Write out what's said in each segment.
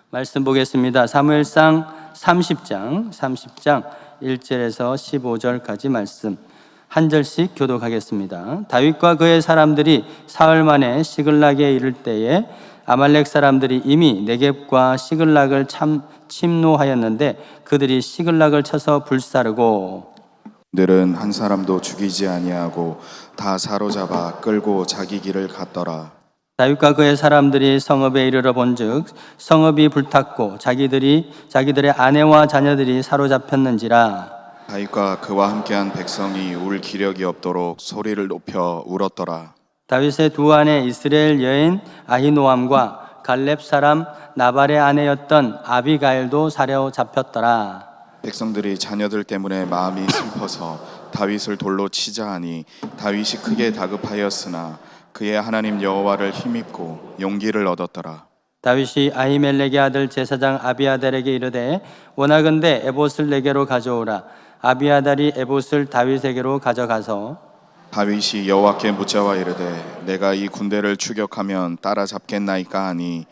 말씀 보겠습니다. 사무엘상 30장 1절에서 15절까지 말씀 한 절씩 교독하겠습니다. 다윗과 그의 사람들이 사흘 만에 시글락에 이를 때에 아말렉 사람들이 이미 네겝과 시글락을 침노하였는데 그들이 시글락을 쳐서 불사르고 들은 한 사람도 죽이지 아니하고 다 사로잡아 끌고 자기 길을 갔더라. 다윗과 그의 사람들이 성읍에 이르러 본즉 성읍이 불탔고 자기들의 아내와 자녀들이 사로잡혔는지라. 다윗과 그와 함께한 백성이 울 기력이 없도록 소리를 높여 울었더라. 다윗의 두 아내 이스라엘 여인 아히노암과 갈렙 사람 나발의 아내였던 아비가일도 사로잡혔더라. 백성들이 자녀들 때문에 마음이 슬퍼서 다윗을 돌로 치자 하니 다윗이 크게 다급하였으나 그의 하나님 여호와를 힘입고 용기를 얻었더라. 다윗이 아히멜렉의 아들 제사장 아비아달에게 이르되 원하건대 에봇을 내게로 가져오라. 아비아달이 에봇을 다윗에게로 가져가서 다윗이 여호와께 묻자와 이르되 내가 이 군대를 추격하면 따라잡겠나이까 하니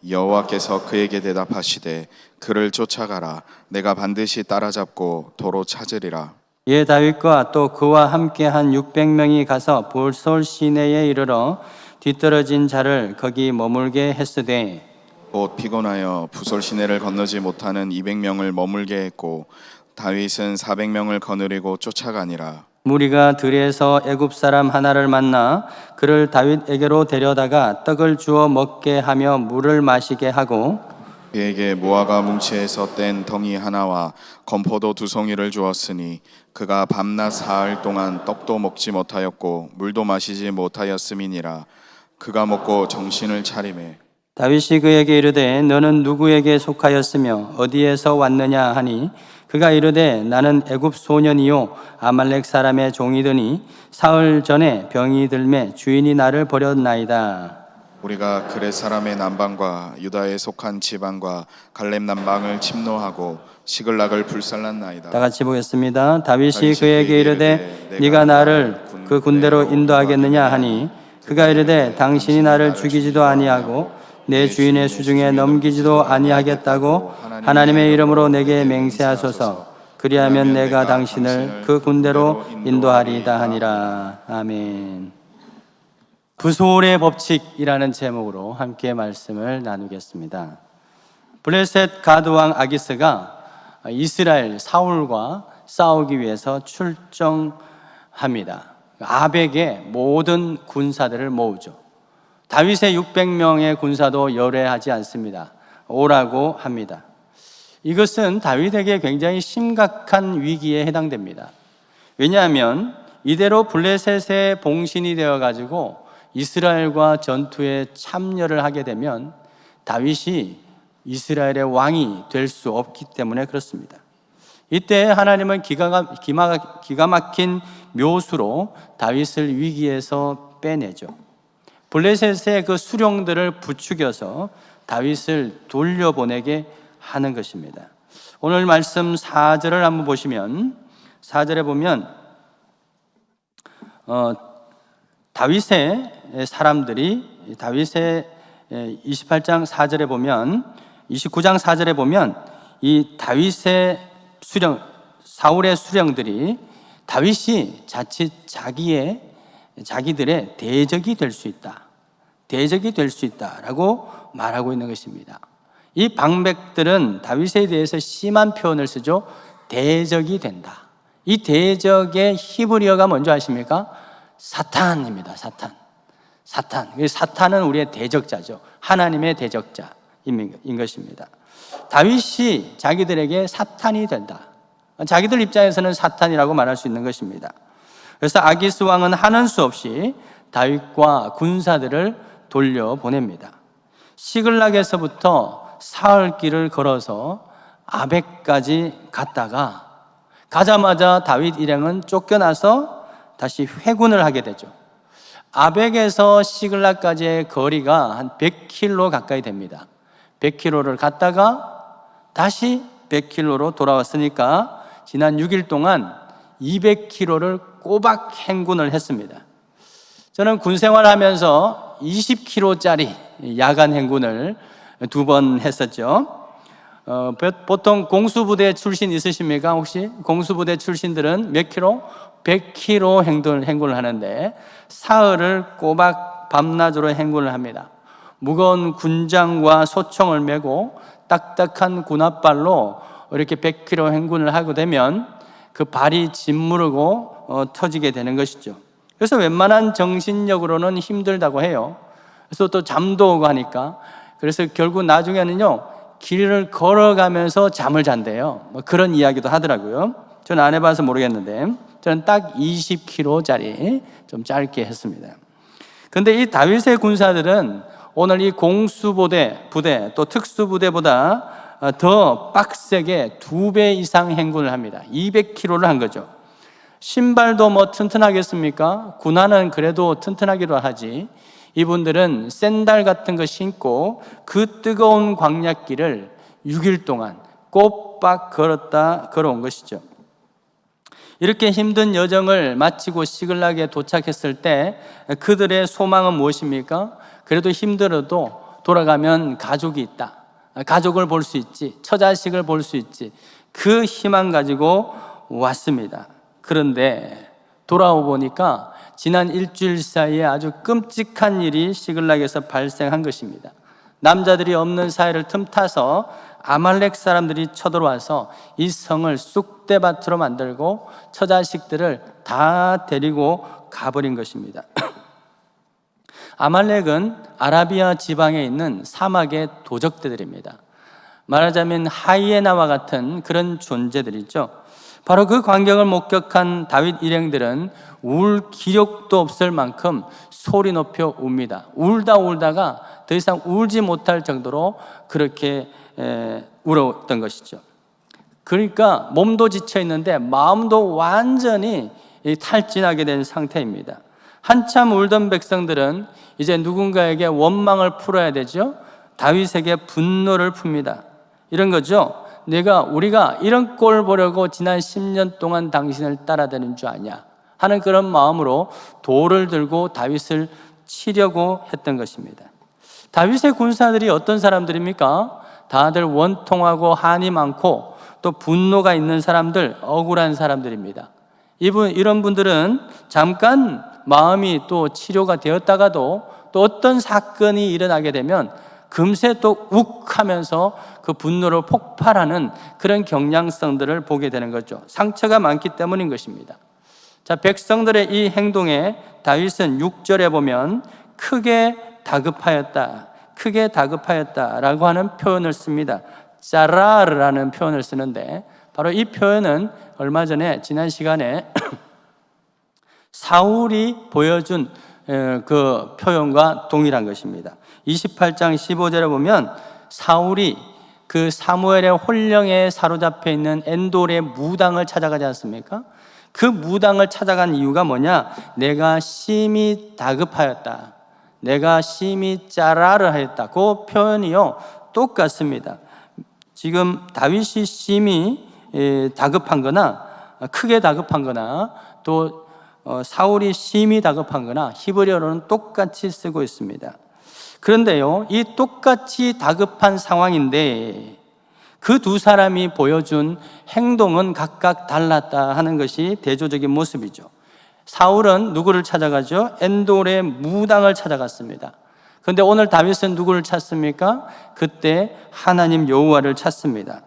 여호와께서 그에게 대답하시되 그를 쫓아가라. 내가 반드시 따라잡고 도로 찾으리라. 이에 다윗과 또 그와 함께한 600명이 가서 볼솔 시내에 이르러 뒤떨어진 자를 거기 머물게 했으되 곧 피곤하여 부솔 시내를 건너지 못하는 200명을 머물게 했고 다윗은 400명을 거느리고 쫓아가니라. 무리가 들에서 애굽 사람 하나를 만나 그를 다윗에게로 데려다가 떡을 주어 먹게 하며 물을 마시게 하고 그에게 무화과 뭉치에서 뗀 덩이 하나와 건포도 2송이를 주었으니 그가 밤낮 사흘 동안 떡도 먹지 못하였고 물도 마시지 못하였음이니라. 그가 먹고 정신을 차리매 다윗이 그에게 이르되 너는 누구에게 속하였으며 어디에서 왔느냐 하니 그가 이르되 나는 애굽 소년이요 아말렉 사람의 종이더니 사흘 전에 병이 들매 주인이 나를 버렸나이다. 우리가 그렛 사람의 남방과 유다에 속한 지방과 갈렙 남방을 침노하고 시글락을 불살랐나이다. 다 같이 보겠습니다. 다윗이 그에게 이르되 네가 나를 그 군대로 인도하겠느냐 하니 그가 이르되 당신이 나를 죽이지도 아니하고 내 주인의 수중에 넘기지도 아니하겠다고 하나님의 이름으로 내게 맹세하소서. 그리하면 내가 당신을 그 군대로 인도하리이다 하니라. 아멘. 부솔의 법칙이라는 제목으로 함께 말씀을 나누겠습니다. 블레셋 가드왕 아기스가 이스라엘 사울과 싸우기 위해서 출정합니다. 아벡의 모든 군사들을 모으죠. 다윗의 600명의 군사도 열애하지 않습니다. 오라고 합니다. 이것은 다윗에게 굉장히 심각한 위기에 해당됩니다. 왜냐하면 이대로 블레셋의 봉신이 되어가지고 이스라엘과 전투에 참여를 하게 되면 다윗이 이스라엘의 왕이 될 수 없기 때문에 그렇습니다. 이때 하나님은 기가 막힌 묘수로 다윗을 위기에서 빼내죠. 블레셋의 그 수령들을 부추겨서 다윗을 돌려보내게 하는 것입니다. 오늘 말씀 4절을 한번 보시면 4절에 보면 다윗의 사람들이 다윗의 28장 4절에 보면 29장 4절에 보면 이 다윗의 사울의 수령들이 다윗이 자칫 자기들의 대적이 될 수 있다라고 말하고 있는 것입니다. 이 방백들은 다윗에 대해서 심한 표현을 쓰죠. 대적이 된다. 이 대적의 히브리어가 뭔지 아십니까? 사탄입니다. 사탄은 우리의 대적자죠. 하나님의 대적자인 것입니다. 다윗이 자기들에게 사탄이 된다. 자기들 입장에서는 사탄이라고 말할 수 있는 것입니다. 그래서 아기스 왕은 하는 수 없이 다윗과 군사들을 돌려보냅니다. 시글락에서부터 사흘 길을 걸어서 아벡까지 갔다가 가자마자 다윗 일행은 쫓겨나서 다시 회군을 하게 되죠. 아벡에서 시글락까지의 거리가 한 100km 가까이 됩니다. 100km를 갔다가 다시 100km로 돌아왔으니까 지난 6일 동안 200km를 꼬박 행군을 했습니다. 저는 군 생활하면서 20km짜리 야간 행군을 2번 했었죠. 보통 공수부대 출신 있으십니까? 혹시 공수부대 출신들은 몇 킬로? 100km 행군을 하는데 사흘을 꼬박 밤낮으로 행군을 합니다. 무거운 군장과 소총을 메고 딱딱한 군합발로 이렇게 100km 행군을 하게 되면 그 발이 짓무르고 터지게 되는 것이죠. 그래서 웬만한 정신력으로는 힘들다고 해요. 그래서 또 잠도 오고 하니까, 그래서 결국 나중에는요 길을 걸어가면서 잠을 잔대요. 뭐 그런 이야기도 하더라고요. 저는 안 해봐서 모르겠는데 저는 딱 20km짜리 좀 짧게 했습니다. 근데 이 다윗의 군사들은 오늘 이 공수부대 또 특수부대보다 더 빡세게 2배 이상 행군을 합니다. 200km를 한 거죠. 신발도 뭐 튼튼하겠습니까? 군화는 그래도 튼튼하기로 하지, 이분들은 샌들 같은 거 신고 그 뜨거운 광야길을 6일 동안 꼬박 걸어온 것이죠. 이렇게 힘든 여정을 마치고 시글락에 도착했을 때 그들의 소망은 무엇입니까? 그래도 힘들어도 돌아가면 가족이 있다, 가족을 볼 수 있지, 처자식을 볼 수 있지, 그 희망 가지고 왔습니다. 그런데 돌아오 보니까 지난 일주일 사이에 아주 끔찍한 일이 시글락에서 발생한 것입니다. 남자들이 없는 사이를 틈타서 아말렉 사람들이 쳐들어와서 이 성을 쑥대밭으로 만들고 처자식들을 다 데리고 가버린 것입니다. 아말렉은 아라비아 지방에 있는 사막의 도적들입니다. 말하자면 하이에나와 같은 그런 존재들이죠. 바로 그 광경을 목격한 다윗 일행들은 울 기력도 없을 만큼 소리 높여 웁니다. 울다가 더 이상 울지 못할 정도로 그렇게 울었던 것이죠. 그러니까 몸도 지쳐 있는데 마음도 완전히 탈진하게 된 상태입니다. 한참 울던 백성들은 이제 누군가에게 원망을 풀어야 되죠. 다윗에게 분노를 풉니다. 이런 거죠. 우리가 이런 꼴 보려고 지난 10년 동안 당신을 따라다닌 줄 아냐 하는 그런 마음으로 돌을 들고 다윗을 치려고 했던 것입니다. 다윗의 군사들이 어떤 사람들입니까? 다들 원통하고 한이 많고 또 분노가 있는 사람들, 억울한 사람들입니다. 이런 분들은 잠깐 마음이 또 치료가 되었다가도 또 어떤 사건이 일어나게 되면 금세 또 욱 하면서 그 분노를 폭발하는 그런 경향성들을 보게 되는 거죠. 상처가 많기 때문인 것입니다. 자, 백성들의 이 행동에 다윗은 6절에 보면 크게 다급하였다라고 하는 표현을 씁니다. 짜라르라는 표현을 쓰는데 바로 이 표현은 얼마 전에 지난 시간에 사울이 보여준 그 표현과 동일한 것입니다. 28장 15절에 보면 사울이 그 사무엘의 혼령에 사로잡혀 있는 엔돌의 무당을 찾아가지 않습니까? 그 무당을 찾아간 이유가 뭐냐? 내가 심히 다급하였다, 내가 심히 짜라를 하였다. 그 표현이요 똑같습니다. 지금 다윗이 심히 다급한 거나 크게 다급한 거나 또 사울이 심히 다급한 거나 히브리어로는 똑같이 쓰고 있습니다. 그런데요, 이 똑같이 다급한 상황인데 그 두 사람이 보여준 행동은 각각 달랐다 하는 것이 대조적인 모습이죠. 사울은 누구를 찾아가죠? 엔돌의 무당을 찾아갔습니다. 그런데 오늘 다윗은 누구를 찾습니까? 그때 하나님 여호와를 찾습니다.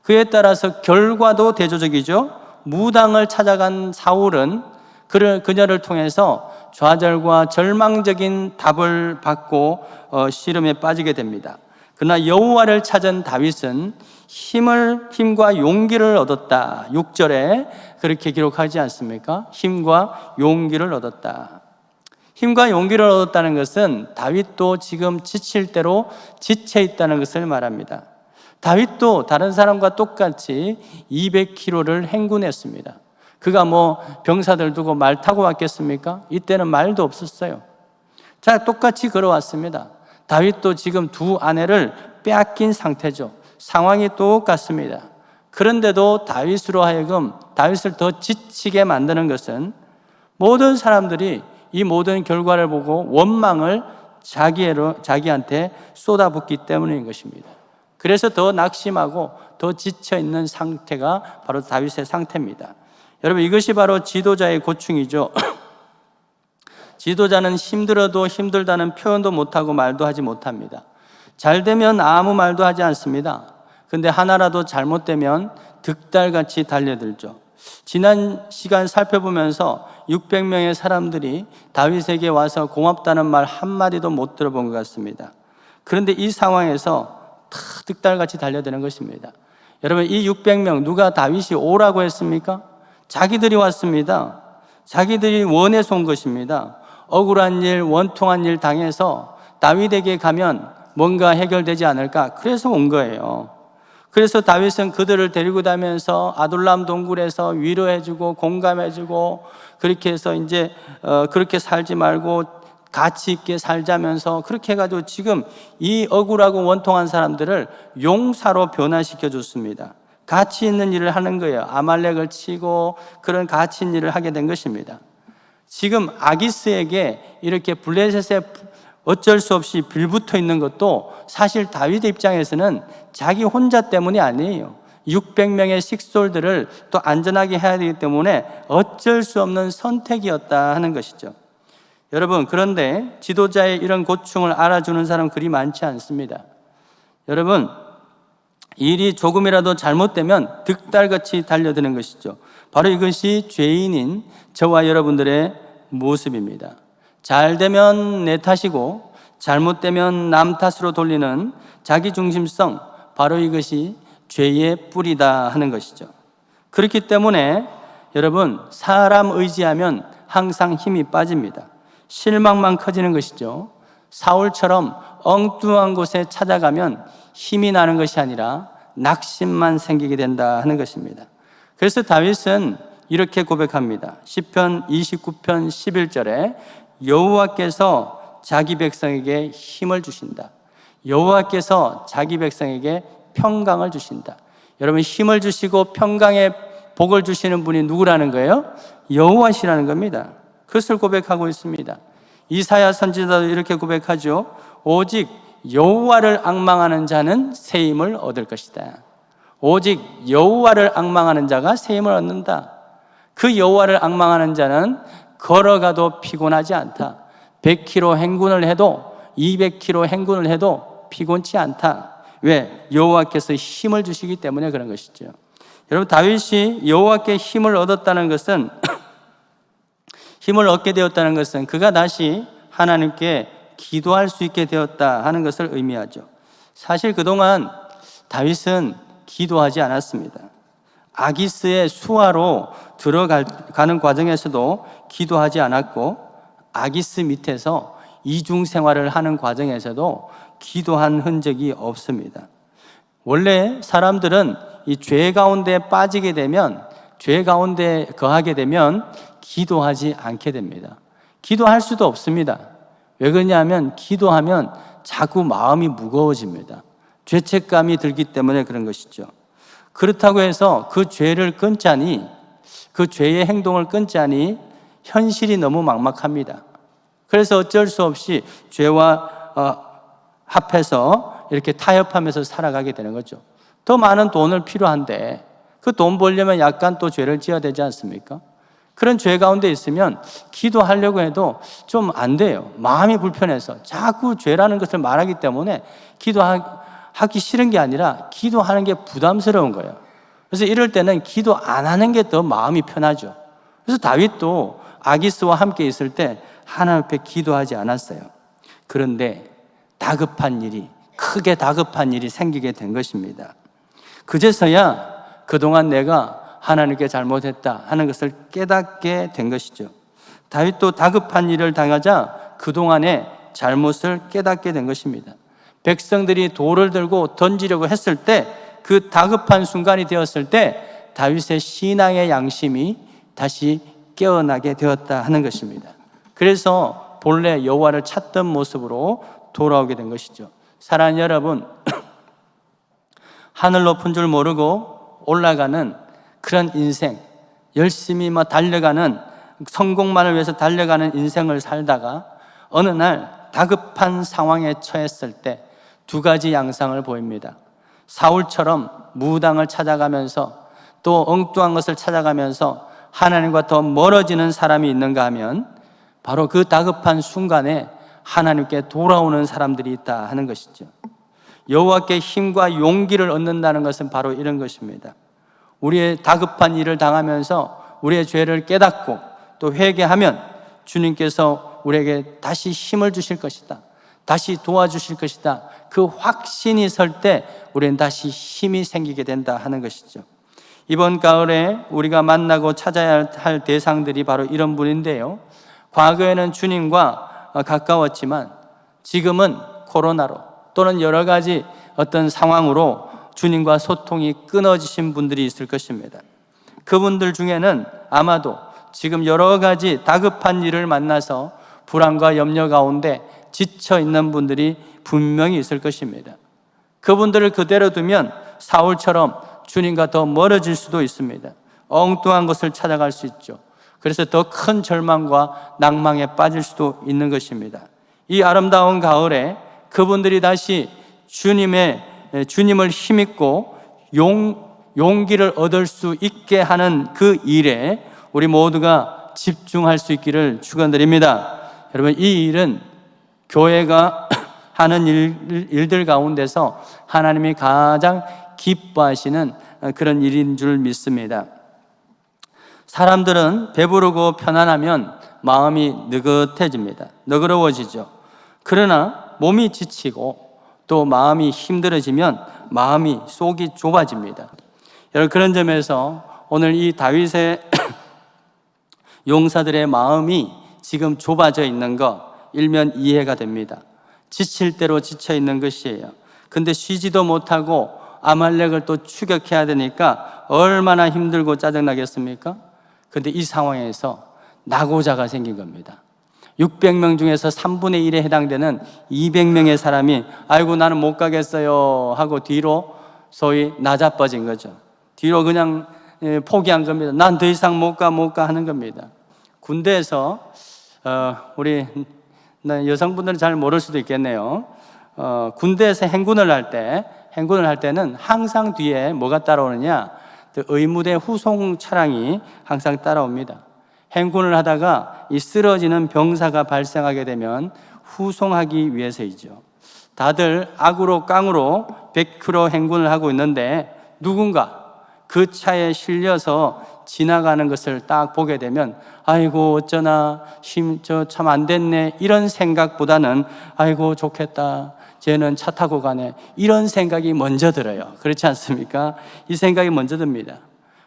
그에 따라서 결과도 대조적이죠. 무당을 찾아간 사울은 그녀를 통해서 좌절과 절망적인 답을 받고 시름에 빠지게 됩니다. 그러나 여호와를 찾은 다윗은 힘과 용기를 얻었다. 6절에 그렇게 기록하지 않습니까? 힘과 용기를 얻었다. 힘과 용기를 얻었다는 것은 다윗도 지금 지칠 대로 지쳐 있다는 것을 말합니다. 다윗도 다른 사람과 똑같이 200km를 행군했습니다. 그가 병사들 두고 말 타고 왔겠습니까? 이때는 말도 없었어요. 자, 똑같이 걸어왔습니다. 다윗도 지금 두 아내를 빼앗긴 상태죠. 상황이 똑같습니다. 그런데도 다윗으로 하여금 다윗을 더 지치게 만드는 것은 모든 사람들이 이 모든 결과를 보고 원망을 자기한테 쏟아붓기 때문인 것입니다. 그래서 더 낙심하고 더 지쳐있는 상태가 바로 다윗의 상태입니다. 여러분, 이것이 바로 지도자의 고충이죠. 지도자는 힘들어도 힘들다는 표현도 못하고 말도 하지 못합니다. 잘 되면 아무 말도 하지 않습니다. 근데 하나라도 잘못되면 득달같이 달려들죠. 지난 시간 살펴보면서 600명의 사람들이 다윗에게 와서 고맙다는 말 한마디도 못 들어본 것 같습니다. 그런데 이 상황에서 다 득달같이 달려드는 것입니다. 여러분, 이 600명 누가 다윗이 오라고 했습니까? 자기들이 왔습니다. 자기들이 원해서 온 것입니다. 억울한 일, 원통한 일 당해서 다윗에게 가면 뭔가 해결되지 않을까? 그래서 온 거예요. 그래서 다윗은 그들을 데리고 다니면서 아둘람 동굴에서 위로해주고 공감해주고 그렇게 해서 이제 그렇게 살지 말고 가치 있게 살자면서 그렇게 해가지고 지금 이 억울하고 원통한 사람들을 용사로 변화시켜 줬습니다. 가치 있는 일을 하는 거예요. 아말렉을 치고 그런 가치 있는 일을 하게 된 것입니다. 지금 아기스에게 이렇게 블레셋에 어쩔 수 없이 빌붙어 있는 것도 사실 다윗의 입장에서는 자기 혼자 때문이 아니에요. 600명의 식솔들을 또 안전하게 해야 되기 때문에 어쩔 수 없는 선택이었다 하는 것이죠. 여러분, 그런데 지도자의 이런 고충을 알아주는 사람 그리 많지 않습니다. 여러분, 일이 조금이라도 잘못되면 득달같이 달려드는 것이죠. 바로 이것이 죄인인 저와 여러분들의 모습입니다. 잘 되면 내 탓이고 잘못되면 남 탓으로 돌리는 자기중심성, 바로 이것이 죄의 뿌리다 하는 것이죠. 그렇기 때문에 여러분, 사람 의지하면 항상 힘이 빠집니다. 실망만 커지는 것이죠. 사울처럼 엉뚱한 곳에 찾아가면 힘이 나는 것이 아니라 낙심만 생기게 된다 하는 것입니다. 그래서 다윗은 이렇게 고백합니다. 시편 29편 11절에 여호와께서 자기 백성에게 힘을 주신다. 여호와께서 자기 백성에게 평강을 주신다. 여러분, 힘을 주시고 평강의 복을 주시는 분이 누구라는 거예요? 여호와시라는 겁니다. 그것을 고백하고 있습니다. 이사야 선지자도 이렇게 고백하죠. 오직 여호와를 앙망하는 자는 새 힘을 얻을 것이다. 오직 여호와를 앙망하는 자가 새 힘을 얻는다. 그 여호와를 앙망하는 자는 걸어가도 피곤하지 않다. 100km 행군을 해도 200km 행군을 해도 피곤치 않다. 왜? 여호와께서 힘을 주시기 때문에 그런 것이죠. 여러분, 다윗이 여호와께 힘을 얻었다는 것은 힘을 얻게 되었다는 것은 그가 다시 하나님께 기도할 수 있게 되었다 하는 것을 의미하죠. 사실 그동안 다윗은 기도하지 않았습니다. 아기스의 수하로 들어가는 과정에서도 기도하지 않았고, 아기스 밑에서 이중 생활을 하는 과정에서도 기도한 흔적이 없습니다. 원래 사람들은 이 죄 가운데 빠지게 되면, 죄 가운데 거하게 되면 기도하지 않게 됩니다. 기도할 수도 없습니다. 왜 그러냐면 기도하면 자꾸 마음이 무거워집니다. 죄책감이 들기 때문에 그런 것이죠. 그렇다고 해서 그 죄를 끊자니, 그 죄의 행동을 끊자니 현실이 너무 막막합니다. 그래서 어쩔 수 없이 죄와 합해서 이렇게 타협하면서 살아가게 되는 거죠. 더 많은 돈을 필요한데 그 돈 벌려면 약간 또 죄를 지어야 되지 않습니까? 그런 죄 가운데 있으면 기도하려고 해도 좀 안 돼요. 마음이 불편해서 자꾸 죄라는 것을 말하기 때문에 기도하기 싫은 게 아니라 기도하는 게 부담스러운 거예요. 그래서 이럴 때는 기도 안 하는 게 더 마음이 편하죠. 그래서 다윗도 아기스와 함께 있을 때 하나님 앞에 기도하지 않았어요. 그런데 크게 다급한 일이 생기게 된 것입니다. 그제서야 그동안 내가 하나님께 잘못했다 하는 것을 깨닫게 된 것이죠. 다윗도 다급한 일을 당하자 그동안의 잘못을 깨닫게 된 것입니다. 백성들이 돌을 들고 던지려고 했을 때, 그 다급한 순간이 되었을 때 다윗의 신앙의 양심이 다시 깨어나게 되었다 하는 것입니다. 그래서 본래 여호와를 찾던 모습으로 돌아오게 된 것이죠. 사랑하는 여러분, 하늘 높은 줄 모르고 올라가는 그런 인생, 열심히 달려가는, 성공만을 위해서 달려가는 인생을 살다가 어느 날 다급한 상황에 처했을 때 두 가지 양상을 보입니다. 사울처럼 무당을 찾아가면서 또 엉뚱한 것을 찾아가면서 하나님과 더 멀어지는 사람이 있는가 하면 바로 그 다급한 순간에 하나님께 돌아오는 사람들이 있다 하는 것이죠. 여호와께 힘과 용기를 얻는다는 것은 바로 이런 것입니다. 우리의 다급한 일을 당하면서 우리의 죄를 깨닫고 또 회개하면 주님께서 우리에게 다시 힘을 주실 것이다, 다시 도와주실 것이다, 그 확신이 설 때 우리는 다시 힘이 생기게 된다 하는 것이죠. 이번 가을에 우리가 만나고 찾아야 할 대상들이 바로 이런 분인데요, 과거에는 주님과 가까웠지만 지금은 코로나로 또는 여러 가지 어떤 상황으로 주님과 소통이 끊어지신 분들이 있을 것입니다. 그분들 중에는 아마도 지금 여러 가지 다급한 일을 만나서 불안과 염려 가운데 지쳐 있는 분들이 분명히 있을 것입니다. 그분들을 그대로 두면 사울처럼 주님과 더 멀어질 수도 있습니다. 엉뚱한 것을 찾아갈 수 있죠. 그래서 더 큰 절망과 낭망에 빠질 수도 있는 것입니다. 이 아름다운 가을에 그분들이 다시 주님을 힘입고 용기를 얻을 수 있게 하는 그 일에 우리 모두가 집중할 수 있기를 축원드립니다. 여러분, 이 일은 교회가 하는 일들 가운데서 하나님이 가장 기뻐하시는 그런 일인 줄 믿습니다. 사람들은 배부르고 편안하면 마음이 느긋해집니다. 너그러워지죠. 그러나 몸이 지치고 또 마음이 힘들어지면 마음이 속이 좁아집니다. 여러분, 그런 점에서 오늘 이 다윗의 용사들의 마음이 지금 좁아져 있는 거 일면 이해가 됩니다. 지칠 대로 지쳐 있는 것이에요. 근데 쉬지도 못하고 아말렉을 또 추격해야 되니까 얼마나 힘들고 짜증나겠습니까? 근데 이 상황에서 낙오자가 생긴 겁니다. 600명 중에서 3분의 1에 해당되는 200명의 사람이 아이고 나는 못 가겠어요 하고 뒤로 소위 나자빠진 거죠. 뒤로 그냥 포기한 겁니다. 난 더 이상 못 가 하는 겁니다. 군대에서 우리 여성분들은 잘 모를 수도 있겠네요. 군대에서 행군을 할 때는 항상 뒤에 뭐가 따라오느냐, 의무대 후송 차량이 항상 따라옵니다. 행군을 하다가 이 쓰러지는 병사가 발생하게 되면 후송하기 위해서이죠. 다들 악으로 깡으로 100km 행군을 하고 있는데 누군가 그 차에 실려서 지나가는 것을 딱 보게 되면 아이고 어쩌나 저 참 안 됐네 이런 생각보다는 아이고 좋겠다 쟤는 차 타고 가네 이런 생각이 먼저 들어요. 그렇지 않습니까? 이 생각이 먼저 듭니다.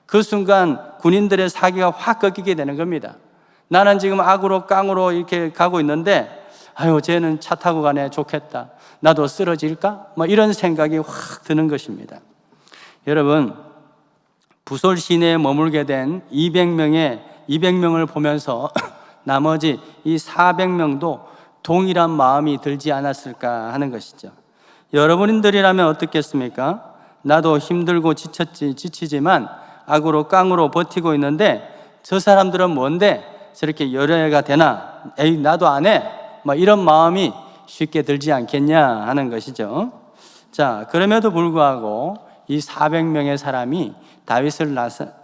그 순간 군인들의 사기가 확 꺾이게 되는 겁니다. 나는 지금 악으로 깡으로 이렇게 가고 있는데 아유 쟤는 차 타고 가네 좋겠다 나도 쓰러질까? 뭐 이런 생각이 확 드는 것입니다. 여러분, 부솔 시내에 머물게 된 200명을 보면서 나머지 이 400명도 동일한 마음이 들지 않았을까 하는 것이죠. 여러분들이라면 어떻겠습니까? 나도 힘들고 지치지만 악으로 깡으로 버티고 있는데 저 사람들은 뭔데 저렇게 열애가 되나? 에이 나도 안 해. 뭐 이런 마음이 쉽게 들지 않겠냐 하는 것이죠. 자, 그럼에도 불구하고 이 400명의 사람이 다윗을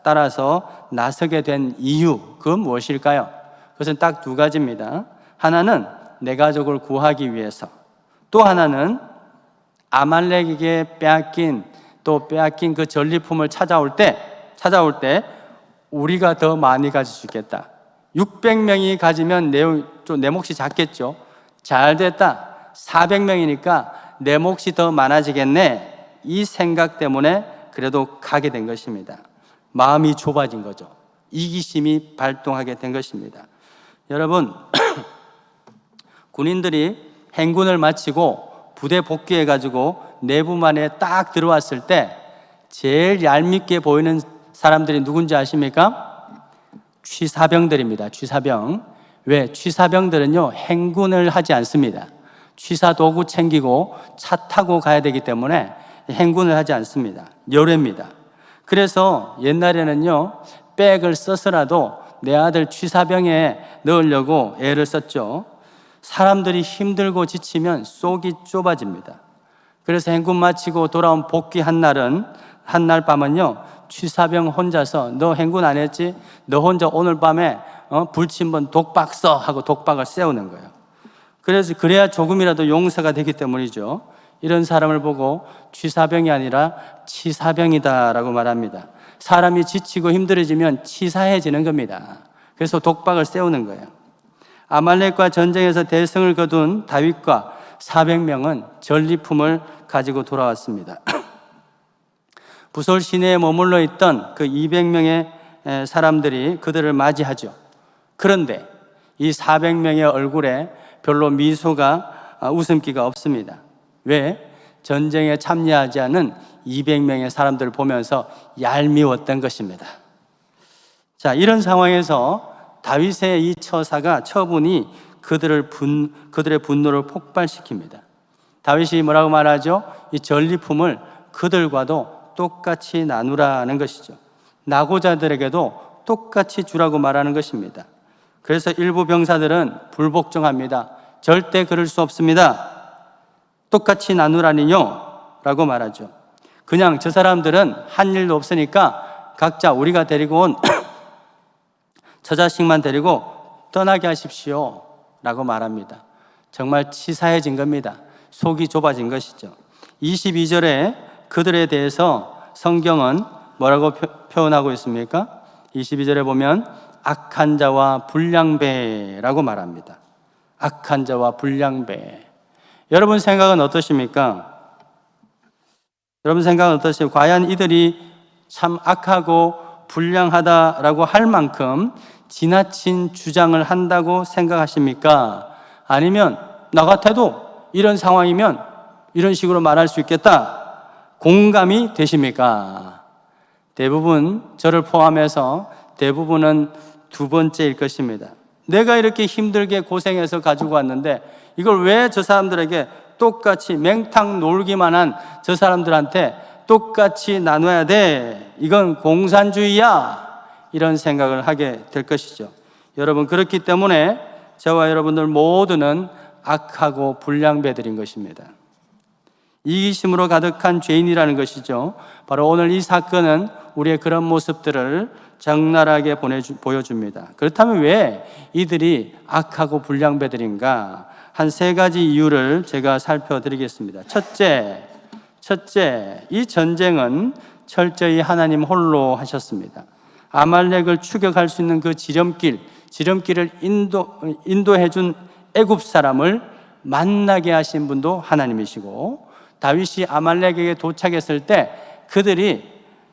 따라서 나서게 된 이유, 그건 무엇일까요? 그것은 딱 두 가지입니다. 하나는 내 가족을 구하기 위해서, 또 하나는 아말렉에게 빼앗긴 그 전리품을 찾아올 때 우리가 더 많이 가질 수 있겠다. 600명이 가지면 내 몫이 작겠죠. 잘 됐다. 400명이니까 내 몫이 더 많아지겠네. 이 생각 때문에 그래도 가게 된 것입니다. 마음이 좁아진 거죠. 이기심이 발동하게 된 것입니다. 여러분, 군인들이 행군을 마치고 부대 복귀해가지고 내부만에 딱 들어왔을 때 제일 얄밉게 보이는 사람들이 누군지 아십니까? 취사병들입니다. 취사병. 왜? 취사병들은요 행군을 하지 않습니다. 취사 도구 챙기고 차 타고 가야 되기 때문에 행군을 하지 않습니다. 열애입니다. 그래서 옛날에는요 백을 써서라도 내 아들 취사병에 넣으려고 애를 썼죠. 사람들이 힘들고 지치면 속이 좁아집니다. 그래서 행군 마치고 돌아온 복귀한 날 밤은요, 취사병 혼자서 너 행군 안 했지? 너 혼자 오늘 밤에 불침번 독박 써 하고 독박을 세우는 거예요. 그래서 그래야 조금이라도 용서가 되기 때문이죠. 이런 사람을 보고 취사병이 아니라 치사병이다라고 말합니다. 사람이 지치고 힘들어지면 치사해지는 겁니다. 그래서 독박을 세우는 거예요. 아말렉과 전쟁에서 대승을 거둔 다윗과 400명은 전리품을 가지고 돌아왔습니다. 부솔 시내에 머물러 있던 그 200명의 사람들이 그들을 맞이하죠. 그런데 이 400명의 얼굴에 별로 미소가, 웃음기가 없습니다. 왜? 전쟁에 참여하지 않은 200명의 사람들을 보면서 얄미웠던 것입니다. 자, 이런 상황에서 다윗의 이 처분이 그들의 분노를 폭발시킵니다. 다윗이 뭐라고 말하죠? 이 전리품을 그들과도 똑같이 나누라는 것이죠. 나고자들에게도 똑같이 주라고 말하는 것입니다. 그래서 일부 병사들은 불복종합니다. 절대 그럴 수 없습니다. 똑같이 나누라니요? 라고 말하죠. 그냥 저 사람들은 한 일도 없으니까 각자 우리가 데리고 온 저 자식만 데리고 떠나게 하십시오 라고 말합니다. 정말 치사해진 겁니다. 속이 좁아진 것이죠. 22절에 그들에 대해서 성경은 뭐라고 표현하고 있습니까? 22절에 보면 악한 자와 불량배라고 말합니다. 악한 자와 불량배. 여러분 생각은 어떠십니까? 여러분 생각은 어떠십니까? 과연 이들이 참 악하고 불량하다라고 할 만큼 지나친 주장을 한다고 생각하십니까? 아니면 나 같아도 이런 상황이면 이런 식으로 말할 수 있겠다, 공감이 되십니까? 대부분, 저를 포함해서 대부분은 두 번째일 것입니다. 내가 이렇게 힘들게 고생해서 가지고 왔는데 이걸 왜 저 사람들에게 똑같이 맹탕 놀기만 한 저 사람들한테 똑같이 나눠야 돼? 이건 공산주의야. 이런 생각을 하게 될 것이죠. 여러분, 그렇기 때문에 저와 여러분들 모두는 악하고 불량배들인 것입니다. 이기심으로 가득한 죄인이라는 것이죠. 바로 오늘 이 사건은 우리의 그런 모습들을 적나라하게 보여줍니다. 그렇다면 왜 이들이 악하고 불량배들인가? 한 세 가지 이유를 제가 살펴드리겠습니다. 첫째, 이 전쟁은 철저히 하나님 홀로 하셨습니다. 아말렉을 추격할 수 있는 그 지름길을 인도해준 애굽 사람을 만나게 하신 분도 하나님이시고, 다윗이 아말렉에게 도착했을 때 그들이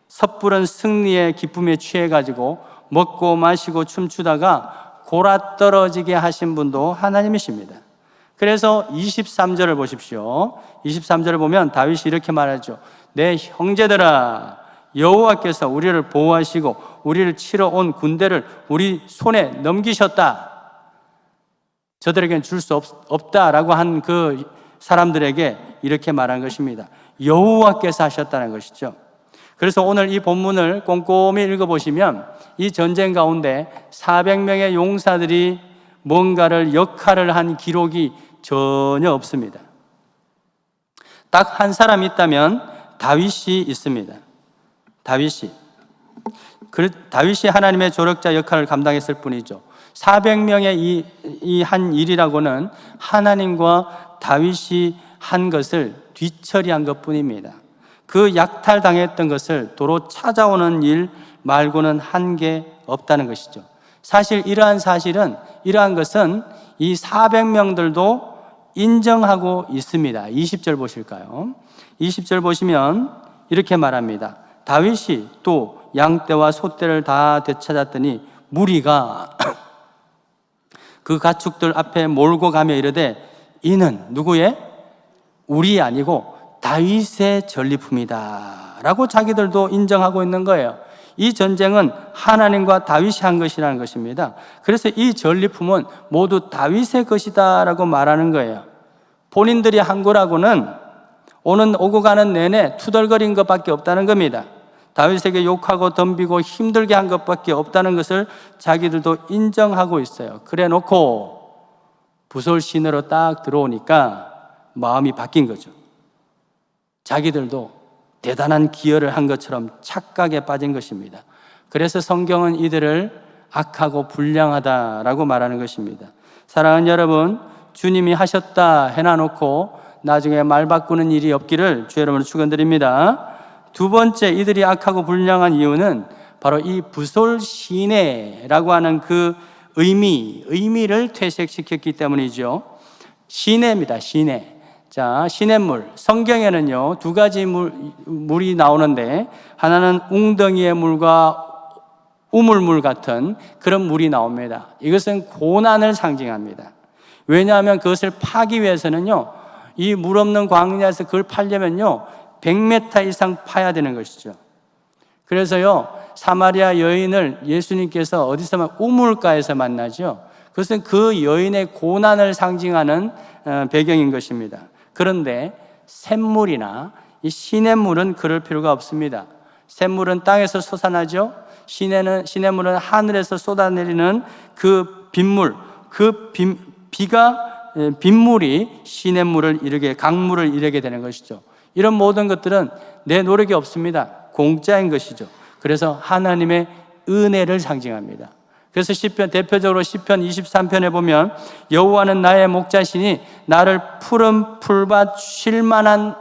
섣부른 승리의 기쁨에 취해가지고 먹고 마시고 춤추다가 골아떨어지게 하신 분도 하나님이십니다. 그래서 23절을 보십시오. 23절을 보면 다윗이 이렇게 말하죠. 내 형제들아, 여호와께서 우리를 보호하시고 우리를 치러 온 군대를 우리 손에 넘기셨다. 저들에게는 줄 수 없다라고 한 그 사람들에게 이렇게 말한 것입니다. 여호와께서 하셨다는 것이죠. 그래서 오늘 이 본문을 꼼꼼히 읽어보시면 이 전쟁 가운데 400명의 용사들이 뭔가를 역할을 한 기록이 전혀 없습니다. 딱 한 사람 있다면 다윗이 있습니다. 다윗이 하나님의 조력자 역할을 감당했을 뿐이죠. 400명의 이 한 일이라고는 하나님과 다윗이 한 것을 뒤처리한 것뿐입니다. 그 약탈당했던 것을 도로 찾아오는 일 말고는 한 게 없다는 것이죠. 사실 이러한 것은 이 400명들도 인정하고 있습니다. 20절 보실까요? 20절 보시면 이렇게 말합니다. 다윗이 또 양떼와 소떼를 다 되찾았더니 무리가 그 가축들 앞에 몰고 가며 이르되 이는 누구의? 우리 아니고 다윗의 전리품이다 라고 자기들도 인정하고 있는 거예요. 이 전쟁은 하나님과 다윗이 한 것이라는 것입니다. 그래서 이 전리품은 모두 다윗의 것이다 라고 말하는 거예요. 본인들이 한 거라고는 오고 가는 내내 투덜거린 것밖에 없다는 겁니다. 다윗에게 욕하고 덤비고 힘들게 한 것밖에 없다는 것을 자기들도 인정하고 있어요. 그래 놓고 부솔 시내로 딱 들어오니까 마음이 바뀐 거죠. 자기들도 대단한 기여를 한 것처럼 착각에 빠진 것입니다. 그래서 성경은 이들을 악하고 불량하다라고 말하는 것입니다. 사랑하는 여러분, 주님이 하셨다 해놔놓고 나중에 말 바꾸는 일이 없기를 주 여러분을 축원드립니다. 두 번째, 이들이 악하고 불량한 이유는 바로 이 부솔 시내라고 하는 그 의미를 퇴색시켰기 때문이죠. 시내입니다. 시내. 자, 시냇물. 성경에는요, 두 가지 물이 나오는데, 하나는 웅덩이의 물과 우물물 같은 그런 물이 나옵니다. 이것은 고난을 상징합니다. 왜냐하면 그것을 파기 위해서는요, 이 물 없는 광야에서 그걸 파려면요, 100m 이상 파야 되는 것이죠. 그래서요, 사마리아 여인을 예수님께서 어디서 우물가에서 만나죠. 그것은 그 여인의 고난을 상징하는 배경인 것입니다. 그런데 샘물이나 이 시냇물은 그럴 필요가 없습니다. 샘물은 땅에서 솟아나죠. 시냇물은 하늘에서 쏟아내리는 그 빗물, 빗물이 시냇물을 이루게, 강물을 이루게 되는 것이죠. 이런 모든 것들은 내 노력이 없습니다. 공짜인 것이죠. 그래서 하나님의 은혜를 상징합니다. 그래서 대표적으로 시편 23편에 보면 여호와는 나의 목자시니 나를 푸른 풀밭 쉴만한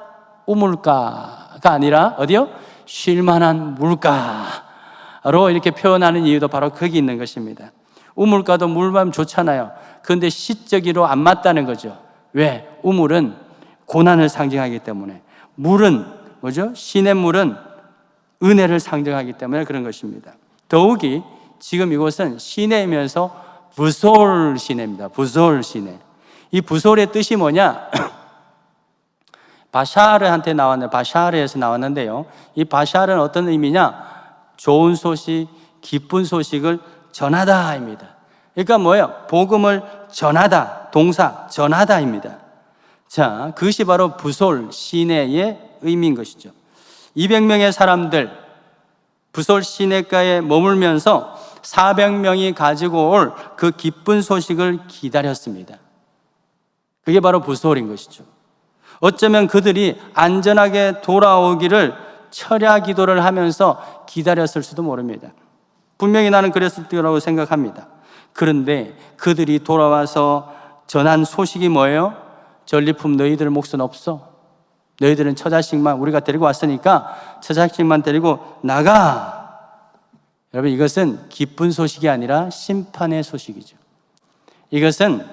우물가가 아니라 어디요? 쉴만한 물가로 이렇게 표현하는 이유도 바로 거기 있는 것입니다. 우물가도 물만 좋잖아요. 그런데 시적으로 안 맞다는 거죠. 왜? 우물은 고난을 상징하기 때문에, 물은 뭐죠? 시냇물은 은혜를 상징하기 때문에 그런 것입니다. 더욱이 지금 이곳은 시내이면서 부솔 시내입니다. 부솔 시내. 이 부솔의 뜻이 뭐냐? 바샤르한테 나왔는데, 바샤르에서 나왔는데요. 이 바샤르는 어떤 의미냐? 좋은 소식, 기쁜 소식을 전하다입니다. 그러니까 뭐예요? 복음을 전하다, 동사 전하다입니다. 자, 그것이 바로 부솔 시내의 의미인 것이죠. 200명의 사람들 부솔 시내가에 머물면서 400명이 가지고 올 그 기쁜 소식을 기다렸습니다. 그게 바로 부솔인 것이죠. 어쩌면 그들이 안전하게 돌아오기를 철야 기도를 하면서 기다렸을 수도 모릅니다. 분명히 나는 그랬을 거라고 생각합니다. 그런데 그들이 돌아와서 전한 소식이 뭐예요? 전리품 너희들 몫은 없어. 너희들은 처자식만 우리가 데리고 왔으니까 처자식만 데리고 나가. 여러분, 이것은 기쁜 소식이 아니라 심판의 소식이죠. 이것은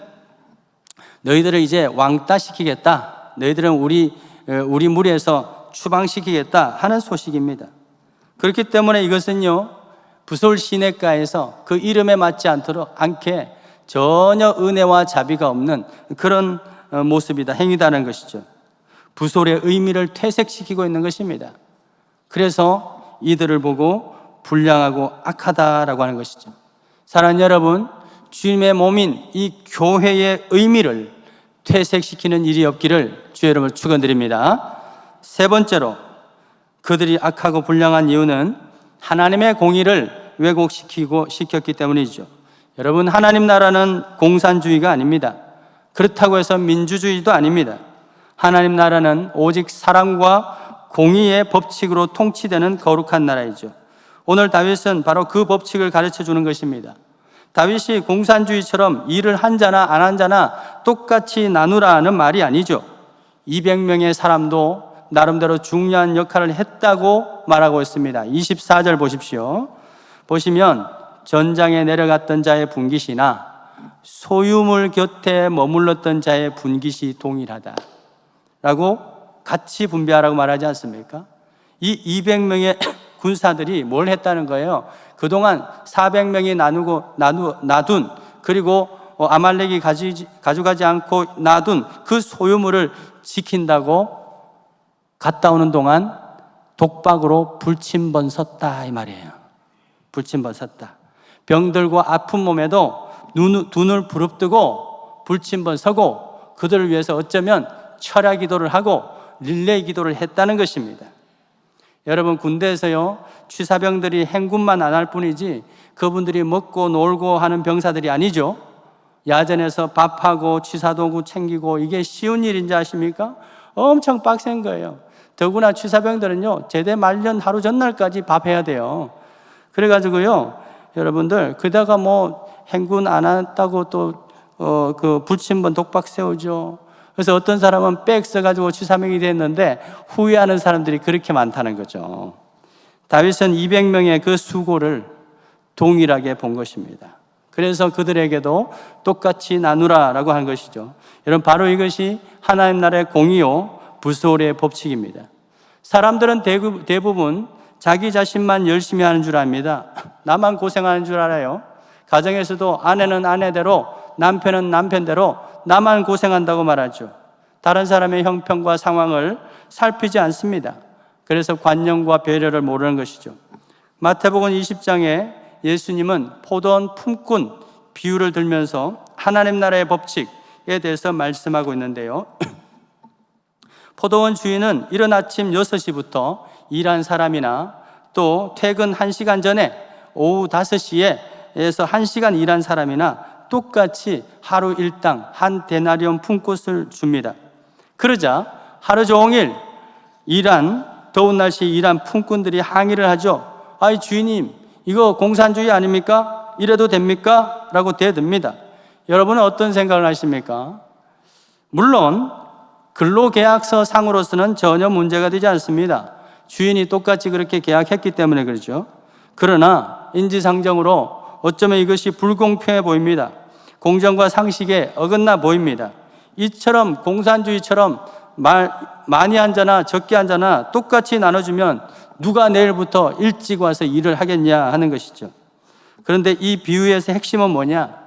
너희들을 이제 왕따시키겠다, 너희들은 우리 무리에서 추방시키겠다 하는 소식입니다. 그렇기 때문에 이것은요, 부솔 시내가에서 그 이름에 맞지 않게 전혀 은혜와 자비가 없는 그런 모습이다, 행위다는 것이죠. 부솔의 의미를 퇴색시키고 있는 것입니다. 그래서 이들을 보고 불량하고 악하다라고 하는 것이죠. 사랑하는 여러분, 주님의 몸인 이 교회의 의미를 퇴색시키는 일이 없기를 주의 이름으로 축원드립니다. 세 번째로, 그들이 악하고 불량한 이유는 하나님의 공의를 왜곡시켰기 때문이죠. 여러분, 하나님 나라는 공산주의가 아닙니다. 그렇다고 해서 민주주의도 아닙니다. 하나님 나라는 오직 사랑과 공의의 법칙으로 통치되는 거룩한 나라이죠. 오늘 다윗은 바로 그 법칙을 가르쳐 주는 것입니다. 다윗이 공산주의처럼 일을 한 자나 안 한 자나 똑같이 나누라는 말이 아니죠. 200명의 사람도 나름대로 중요한 역할을 했다고 말하고 있습니다. 24절 보십시오. 보시면 전장에 내려갔던 자의 분깃이나 소유물 곁에 머물렀던 자의 분깃이 동일하다 라고 같이 분배하라고 말하지 않습니까? 이 200명의 군사들이 뭘 했다는 거예요? 그동안 400명이 놔둔, 그리고 아말렉이 가져가지 않고 놔둔 그 소유물을 지킨다고 갔다 오는 동안 독박으로 불침번 섰다, 이 말이에요. 불침번 섰다. 병들고 아픈 몸에도 두 눈을 부릅뜨고 불침번 서고 그들을 위해서 어쩌면 철야 기도를 하고 릴레이 기도를 했다는 것입니다. 여러분, 군대에서요, 취사병들이 행군만 안 할 뿐이지 그분들이 먹고 놀고 하는 병사들이 아니죠. 야전에서 밥하고 취사도구 챙기고 이게 쉬운 일인지 아십니까? 엄청 빡센 거예요. 더구나 취사병들은요, 제대 말년 하루 전날까지 밥해야 돼요. 그래가지고요, 여러분들, 그다가 뭐 행군 안 했다고 또, 그 불침번 독박 세우죠. 그래서 어떤 사람은 빽 써가지고 취사명이 됐는데 후회하는 사람들이 그렇게 많다는 거죠. 다윗은 200명의 그 수고를 동일하게 본 것입니다. 그래서 그들에게도 똑같이 나누라라고 한 것이죠. 여러분, 바로 이것이 하나님 나라의 공의요, 부수월의 법칙입니다. 사람들은 대부분 자기 자신만 열심히 하는 줄 압니다. 나만 고생하는 줄 알아요. 가정에서도 아내는 아내대로, 남편은 남편대로 나만 고생한다고 말하죠. 다른 사람의 형편과 상황을 살피지 않습니다. 그래서 관념과 배려를 모르는 것이죠. 마태복음 20장에 예수님은 포도원 품꾼 비유를 들면서 하나님 나라의 법칙에 대해서 말씀하고 있는데요. 포도원 주인은 이른 아침 6시부터 일한 사람이나 또 퇴근 1시간 전에 오후 5시에서 1시간 일한 사람이나 똑같이 하루 일당 한 데나리온 품꽃을 줍니다. 그러자 하루 종일 더운 날씨에 일한 품꾼들이 항의를 하죠. 아이 주인님, 이거 공산주의 아닙니까? 이래도 됩니까? 라고 대듭니다. 여러분은 어떤 생각을 하십니까? 물론 근로계약서 상으로서는 전혀 문제가 되지 않습니다. 주인이 똑같이 그렇게 계약했기 때문에 그렇죠. 그러나 인지상정으로 어쩌면 이것이 불공평해 보입니다. 공정과 상식에 어긋나 보입니다. 이처럼 공산주의처럼 많이 한 자나 적게 한 자나 똑같이 나눠주면 누가 내일부터 일찍 와서 일을 하겠냐 하는 것이죠. 그런데 이 비유에서 핵심은 뭐냐?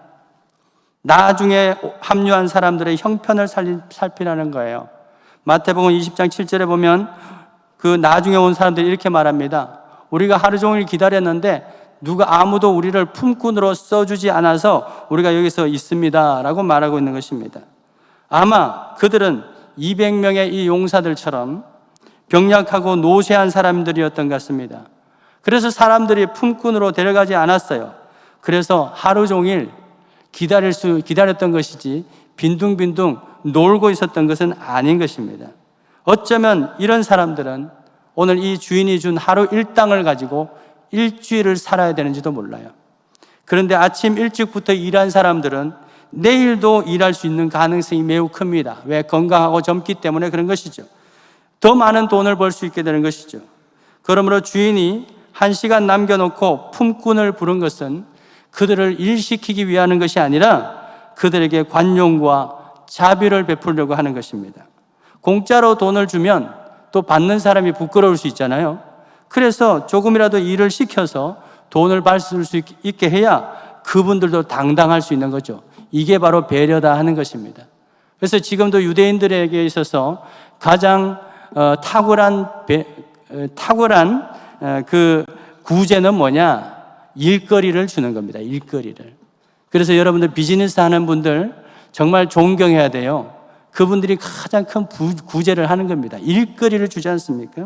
나중에 합류한 사람들의 형편을 살피라는 거예요. 마태복음 20장 7절에 보면 그 나중에 온 사람들이 이렇게 말합니다. 우리가 하루 종일 기다렸는데 누가 아무도 우리를 품꾼으로 써주지 않아서 우리가 여기서 있습니다 라고 말하고 있는 것입니다. 아마 그들은 200명의 이 용사들처럼 병약하고 노쇠한 사람들이었던 것 같습니다. 그래서 품꾼으로 데려가지 않았어요. 그래서 하루 종일 기다렸던 것이지 빈둥빈둥 놀고 있었던 것은 아닌 것입니다. 어쩌면 이런 사람들은 오늘 이 주인이 준 하루 일당을 가지고 일주일을 살아야 되는지도 몰라요. 그런데 아침 일찍부터 일한 사람들은 내일도 일할 수 있는 가능성이 매우 큽니다. 왜? 건강하고 젊기 때문에 그런 것이죠. 더 많은 돈을 벌 수 있게 되는 것이죠. 그러므로 주인이 1시간 남겨놓고 품꾼을 부른 것은 그들을 일시키기 위한 것이 아니라 그들에게 관용과 자비를 베풀려고 하는 것입니다. 공짜로 돈을 주면 또 받는 사람이 부끄러울 수 있잖아요. 그래서 조금이라도 일을 시켜서 돈을 받을 수 있게 해야 그분들도 당당할 수 있는 거죠. 이게 바로 배려다 하는 것입니다. 그래서 지금도 유대인들에게 있어서 가장 탁월한 그 구제는 뭐냐? 일거리를 주는 겁니다. 일거리를. 그래서 여러분들 비즈니스 하는 분들 정말 존경해야 돼요. 그분들이 가장 큰 구제를 하는 겁니다. 일거리를 주지 않습니까?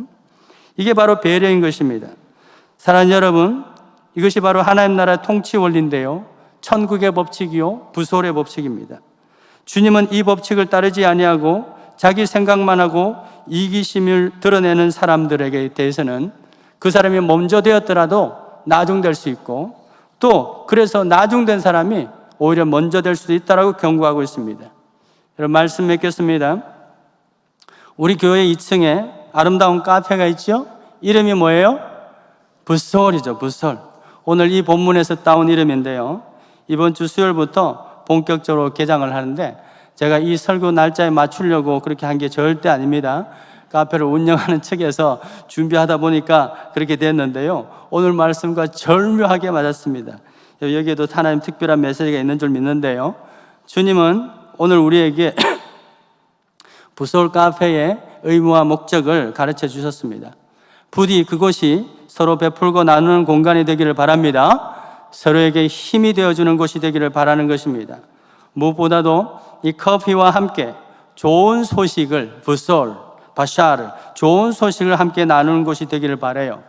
이게 바로 배려인 것입니다. 사랑하는 여러분, 이것이 바로 하나님 나라 통치 원리인데요. 천국의 법칙이요, 부수월의 법칙입니다. 주님은 이 법칙을 따르지 아니하고 자기 생각만 하고 이기심을 드러내는 사람들에게 대해서는 그 사람이 먼저 되었더라도 나중될 수 있고 또 그래서 나중된 사람이 오히려 먼저 될 수도 있다라고 경고하고 있습니다. 여러분 말씀 맺겠습니다. 우리 교회 2층에 아름다운 카페가 있죠? 이름이 뭐예요? 부수월이죠. 부수월. 오늘 이 본문에서 따온 이름인데요. 이번 주 수요일부터 본격적으로 개장을 하는데 제가 이 설교 날짜에 맞추려고 그렇게 한 게 절대 아닙니다. 카페를 운영하는 측에서 준비하다 보니까 그렇게 됐는데요. 오늘 말씀과 절묘하게 맞았습니다. 여기에도 하나님 특별한 메시지가 있는 줄 믿는데요. 주님은 오늘 우리에게 부수월 카페의 의무와 목적을 가르쳐 주셨습니다. 부디 그곳이 서로 베풀고 나누는 공간이 되기를 바랍니다. 서로에게 힘이 되어주는 곳이 되기를 바라는 것입니다. 무엇보다도 이 커피와 함께 좋은 소식을 부수월, 바샤르, 좋은 소식을 함께 나누는 곳이 되기를 바라요.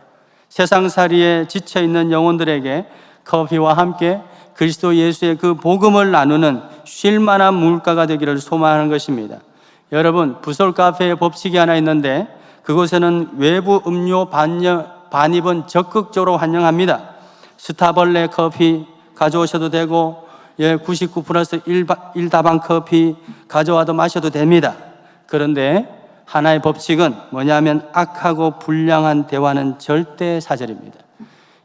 세상살이에 지쳐있는 영혼들에게 커피와 함께 그리스도 예수의 그 복음을 나누는 쉴만한 물가가 되기를 소망하는 것입니다. 여러분, 부설 카페에 법칙이 하나 있는데 그곳에는 외부 음료 반입은 적극적으로 환영합니다. 스타벌레 커피 가져오셔도 되고 99 플러스 1다방 커피 가져와도 마셔도 됩니다. 그런데 하나의 법칙은 뭐냐면 악하고 불량한 대화는 절대 사절입니다.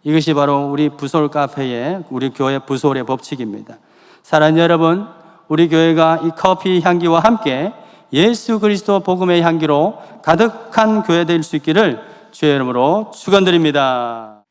이것이 바로 우리 부솔 카페의 우리 교회 부솔의 법칙입니다. 사랑하는 여러분, 우리 교회가 이 커피 향기와 함께 예수 그리스도 복음의 향기로 가득한 교회 될 수 있기를 주의 이름으로 축원드립니다.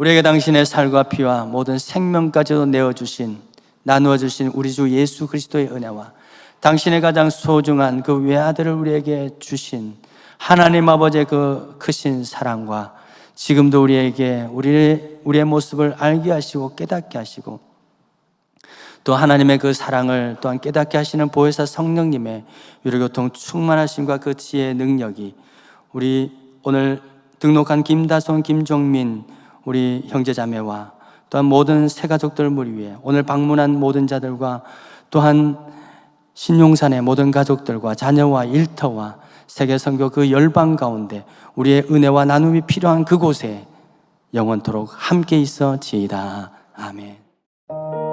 우리에게 당신의 살과 피와 모든 생명까지도 내어주신, 나누어주신 우리 주 예수 그리스도의 은혜와 당신의 가장 소중한 그 외아들을 우리에게 주신 하나님 아버지의 그 크신 사랑과 지금도 우리에게 우리의 모습을 알게 하시고 깨닫게 하시고 또 하나님의 그 사랑을 또한 깨닫게 하시는 보혜사 성령님의 유료교통 충만하심과 그 지혜의 능력이 우리 오늘 등록한 김다솜, 김종민 우리 형제자매와 또한 모든 새가족들 무리 위에 오늘 방문한 모든 자들과 또한 신용산의 모든 가족들과 자녀와 일터와 세계선교 그 열방 가운데 우리의 은혜와 나눔이 필요한 그곳에 영원토록 함께 있어지이다. 아멘.